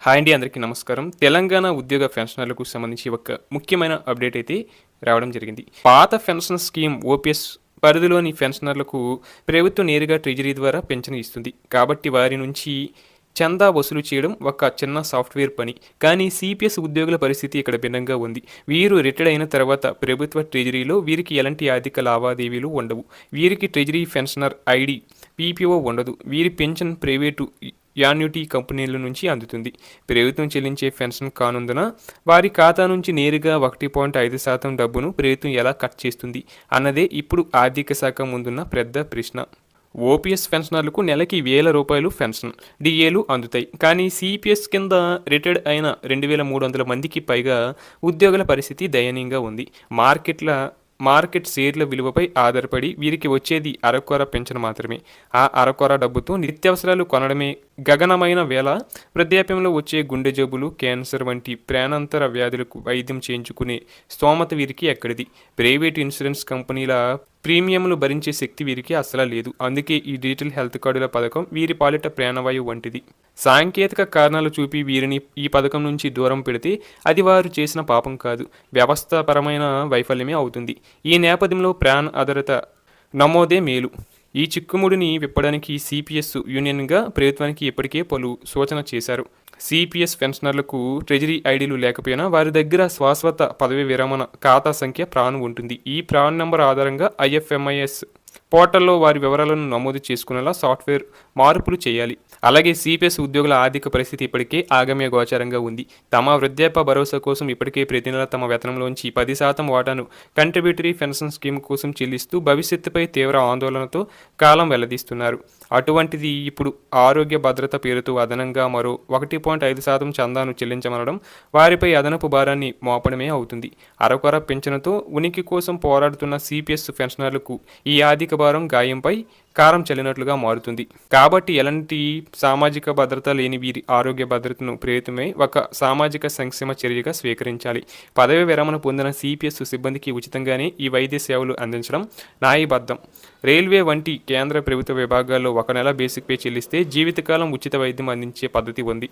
Hi అండి, అందరికీ నమస్కారం. తెలంగాణ ఉద్యోగ పెన్షనర్లకు సంబంధించి ఒక ముఖ్యమైన అప్డేట్ అయితే రావడం జరిగింది. పాత పెన్షన్ స్కీమ్ ఓపీఎస్ పరిధిలోని పెన్షనర్లకు ప్రభుత్వం నేరుగా ట్రెజరీ ద్వారా పెన్షన్ ఇస్తుంది. కాబట్టి వారి నుంచి చందా వసూలు చేయడం ఒక చిన్న సాఫ్ట్వేర్ పని. కానీ సిపిఎస్ ఉద్యోగుల పరిస్థితి ఇక్కడ భిన్నంగా ఉంది. వీరు రిటైర్డ్ అయిన తర్వాత ప్రభుత్వ ట్రెజరీలో వీరికి ఎలాంటి ఆర్థిక లావాదేవీలు ఉండవు. వీరికి ట్రెజరీ పెన్షనర్ ఐడి పీపీఓ ఉండదు. వీరి పెన్షన్ ప్రైవేటు యాన్యుటీ కంపెనీల నుంచి అందుతుంది. ప్రభుత్వం చెల్లించే పెన్షన్ కానుందున వారి ఖాతా నుంచి నేరుగా 1.5% డబ్బును ప్రభుత్వం ఎలా కట్ చేస్తుంది అన్నదే ఇప్పుడు ఆర్థిక శాఖ ముందున్న పెద్ద ప్రశ్న. ఓపీఎస్ పెన్షనర్లకు నెలకి ₹1,000 పెన్షన్ డిఏలు అందుతాయి. కానీ సిపిఎస్ కింద రిటైర్డ్ అయిన 2,300 మందికి పైగా ఉద్యోగుల పరిస్థితి దయనీయంగా ఉంది. మార్కెట్ షేర్ల విలువపై ఆధారపడి వీరికి వచ్చేది అరకొర పెన్షన్ మాత్రమే. ఆ అరకొర డబ్బుతో నిత్యావసరాలు కొనడమే గగనమైన వేళ వృద్ధాప్యంలో వచ్చే గుండె జబ్బులు, క్యాన్సర్ వంటి ప్రాణాంతర వ్యాధులకు వైద్యం చేయించుకునే స్తోమత వీరికి ఎక్కడిది? ప్రైవేట్ ఇన్సూరెన్స్ కంపెనీల ప్రీమియంలు భరించే శక్తి వీరికి అసలు లేదు. అందుకే ఈ డిజిటల్ హెల్త్ కార్డుల పథకం వీరి పాలిట ప్రాణవాయువు వంటిది. సాంకేతిక కారణాలు చూపి వీరిని ఈ పథకం నుంచి దూరం పెడితే అది వారు చేసిన పాపం కాదు, వ్యవస్థాపరమైన వైఫల్యమే అవుతుంది. ఈ నేపథ్యంలో ప్రాణ ఆధారిత నమోదే మేలు. ఈ చిక్కుముడిని విప్పడానికి సిపిఎస్ యూనియన్గా ప్రభుత్వానికి ఇప్పటికే పలు సూచన చేశారు. సిపిఎస్ పెన్షనర్లకు ట్రెజరీ ఐడీలు లేకపోయినా వారి దగ్గర శాశ్వత పదవి విరమణ ఖాతా సంఖ్య ప్రాన్ ఉంటుంది. ఈ ప్రాన్ నెంబర్ ఆధారంగా ఐఎఫ్ఎంఐఎస్ పోర్టల్లో వారి వివరాలను నమోదు చేసుకునేలా సాఫ్ట్వేర్ మార్పులు చేయాలి. అలాగే సిపిఎస్ ఉద్యోగుల ఆర్థిక పరిస్థితి ఇప్పటికే ఆగమ్య గోచారంగా ఉంది. తమ వృద్ధాప్య భరోసా కోసం ఇప్పటికే ప్రతి నెల తమ వేతనంలోంచి 10% వాటాను కంట్రిబ్యూటరీ పెన్షన్ స్కీమ్ కోసం చెల్లిస్తూ భవిష్యత్తుపై తీవ్ర ఆందోళనతో కాలం వెల్లదీస్తున్నారు. అటువంటిది ఇప్పుడు ఆరోగ్య భద్రత పేరుతో అదనంగా మరో 1.5% చందాను చెల్లించమనడం వారిపై అదనపు భారాన్ని మోపడమే అవుతుంది. అరకొర పెన్షన్తో ఉనికి కోసం పోరాడుతున్న సిపిఎస్ పెన్షనర్లకు ఈ ఆర్థిక భారం గాయంపై కారం చల్లినట్లుగా మారుతుంది. కాబట్టి ఎలాంటి సామాజిక భద్రత లేని వీరి ఆరోగ్య భద్రతను ప్రభుత్వమే ఒక సామాజిక సంక్షేమ చర్యగా స్వీకరించాలి. పదవి విరమణ పొందిన సిపిఎస్ సిబ్బందికి ఉచితంగానే ఈ వైద్య సేవలు అందించడం న్యాయబద్ధం. రైల్వే వంటి కేంద్ర ప్రభుత్వ విభాగాల్లో 1 నెల బేసిక్ పే చెల్లిస్తే జీవితకాలం ఉచిత వైద్యం అందించే పద్ధతి ఉంది.